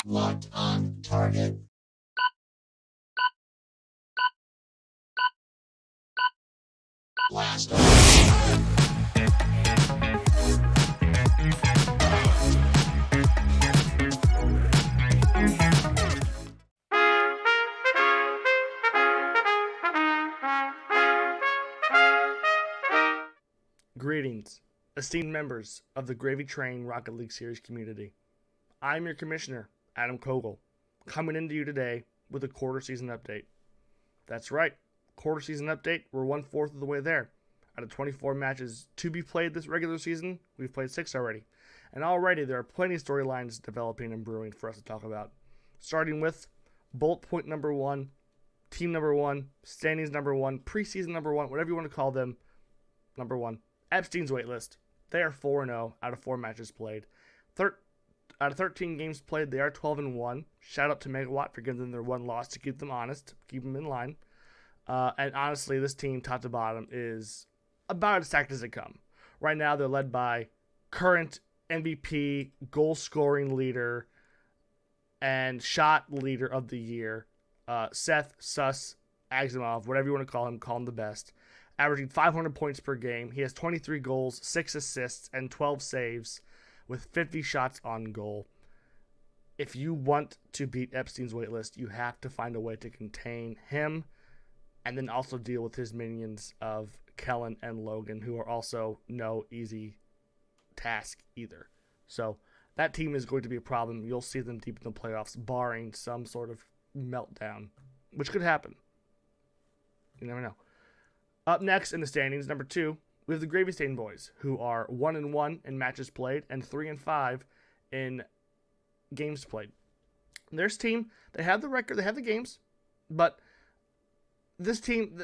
Locked on target. Blast off. Greetings, esteemed members of the Gravy Train Rocket League Series community. I'm your commissioner, Adam Kogel, coming into you today with a quarter season update. That's right, quarter season update. We're 1/4 of the way there. Out of 24 matches to be played this regular season, we've played 6 already. And already there are plenty of storylines developing and brewing for us to talk about. Starting with bullet point number 1, team number 1, standings number 1, preseason number 1, whatever you want to call them, number 1. Epstein's waitlist. They are 4-0 out of 4 matches played. Out of 13 games played, they are 12-1. Shout out to Megawatt for giving them their one loss to keep them honest, keep them in line. And honestly, this team, top to bottom, is about as stacked as they come. Right now, they're led by current MVP, goal-scoring leader, and shot leader of the year, Seth Sus Agzimov, whatever you want to call him the best. Averaging 500 points per game. He has 23 goals, 6 assists, and 12 saves with 50 shots on goal. If you want to beat Epstein's waitlist, you have to find a way to contain him and then also deal with his minions of Kellen and Logan, who are also no easy task either. So that team is going to be a problem. You'll see them deep in the playoffs, barring some sort of meltdown, which could happen. You never know. Up next in the standings, number 2, we have the Gravy Stain Boys, who are 1-1 in matches played and 3-5 in games played. This team, they have the record, they have the games, but this team,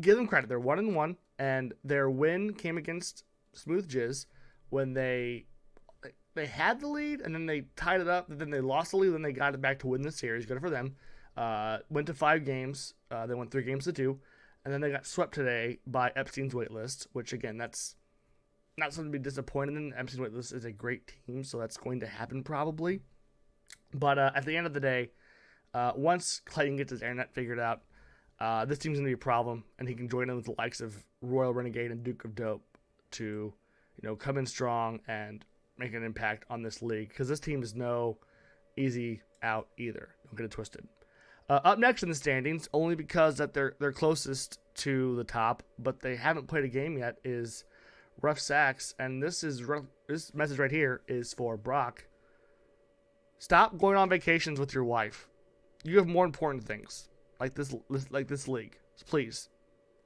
give them credit, they're 1-1, and their win came against Smooth Jizz when they had the lead, and then they tied it up, and then they lost the lead, and then they got it back to win the series. Good for them. Went to 5 games. They won 3 games to 2. And then they got swept today by Epstein's waitlist, which, again, that's not something to be disappointed in. Epstein's waitlist is a great team, so that's going to happen probably. But at the end of the day, once Clayton gets his internet figured out, this team's going to be a problem, and he can join in with the likes of Royal Renegade and Duke of Dope to, come in strong and make an impact on this league, because this team is no easy out either. Don't get it twisted. Up next in the standings, only because that they're closest to the top, but they haven't played a game yet, is Rough Sacks, and this message right here is for Brock. Stop going on vacations with your wife. You have more important things, like this league. Please,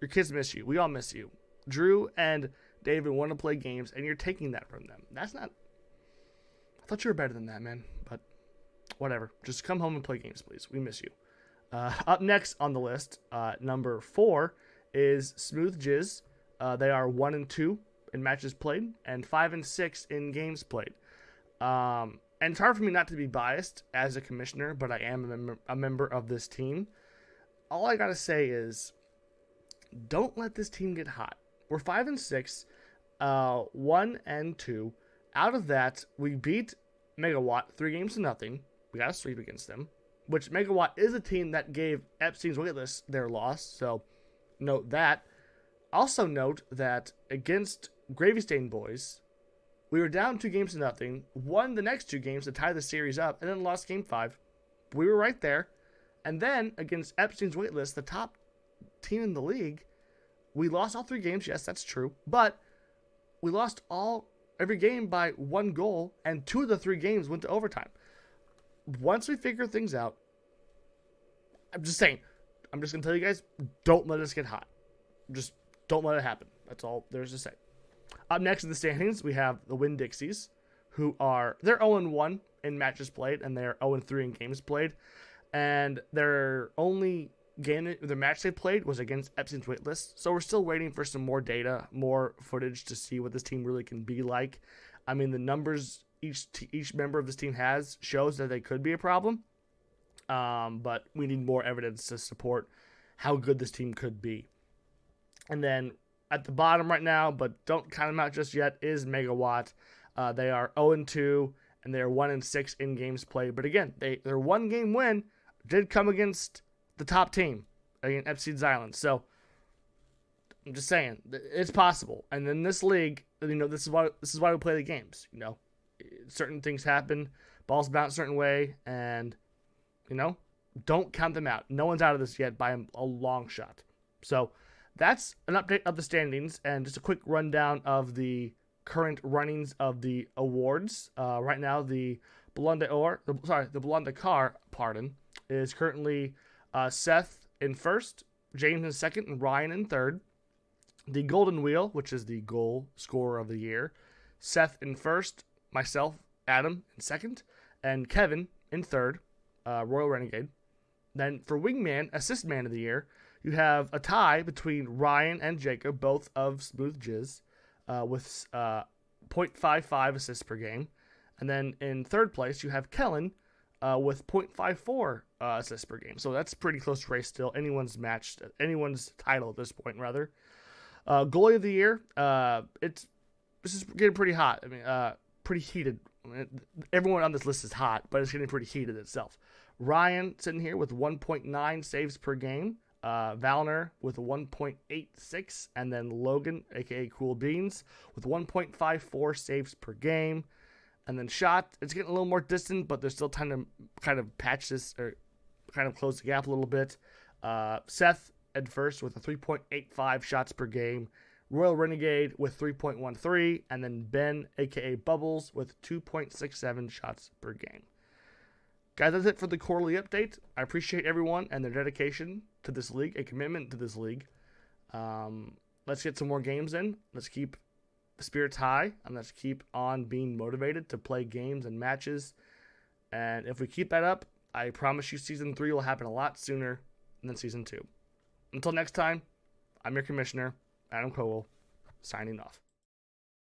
your kids miss you. We all miss you. Drew and David want to play games, and you're taking that from them. That's not. I thought you were better than that, man. But whatever. Just come home and play games, please. We miss you. Up next on the list, number 4 is Smooth Jizz. They are 1-2 in matches played and 5-6 in games played. And it's hard for me not to be biased as a commissioner, but I am a member of this team. All I gotta say is, don't let this team get hot. We're 5-6, 1-2. Out of that, we beat Megawatt 3-0. We got a sweep against them, which Megawatt is a team that gave Epstein's waitlist their loss, so note that. Also note that against Gravy Stain Boys, we were down 2-0, won the next 2 games to tie the series up, and then lost Game 5. We were right there. And then against Epstein's waitlist, the top team in the league, we lost all 3 games. Yes, that's true. But we lost every game by 1 goal, and 2 of the 3 games went to overtime. Once we figure things out, I'm just saying, I'm just going to tell you guys, don't let us get hot. Just don't let it happen. That's all there's to say. Up next in the standings, we have the Winn-Dixies, they're 0-1 in matches played, and they're 0-3 in games played. And their only the match they played was against Epstein's waitlist. So we're still waiting for some more data, more footage to see what this team really can be like. I mean, the numbers each member of this team has shows that they could be a problem. But we need more evidence to support how good this team could be. And then at the bottom right now, but don't count them out just yet, is Megawatt. They are 0-2, and they are 1-6 in games played. But again, their 1-game win did come against the top team, against FC Xylem. So I'm just saying it's possible. And in this league, this is why we play the games. Certain things happen, balls bounce a certain way, and don't count them out. No one's out of this yet by a long shot. So that's an update of the standings and just a quick rundown of the current runnings of the awards. Right now, the Blonde Car, is currently Seth in first, James in second, and Ryan in third. The Golden Wheel, which is the goal scorer of the year, Seth in first, myself, Adam in second, and Kevin in third, Royal Renegade. Then for Wingman, Assist Man of the Year, you have a tie between Ryan and Jacob, both of Smooth Jizz, with 0.55 assists per game. And then in third place, you have Kellen with 0.54 assists per game. So that's a pretty close race still. Anyone's title at this point, rather. Goalie of the Year, this is getting pretty hot. I mean, pretty heated. Everyone on this list is hot, but it's getting pretty heated itself. Ryan sitting here with 1.9 saves per game. Valner with 1.86, and then Logan, aka Cool Beans, with 1.54 saves per game. And then Shot, it's getting a little more distant, but there's still time to kind of patch this or kind of close the gap a little bit. Seth at first with a 3.85 shots per game. Royal Renegade with 3.13, and then Ben, aka Bubbles, with 2.67 shots per game. Guys, that's it for the quarterly update. I appreciate everyone and their dedication to this league, a commitment to this league. Let's get some more games in. Let's keep the spirits high, and let's keep on being motivated to play games and matches. And if we keep that up, I promise you Season 3 will happen a lot sooner than Season 2. Until next time, I'm your commissioner, Adam Cole, signing off.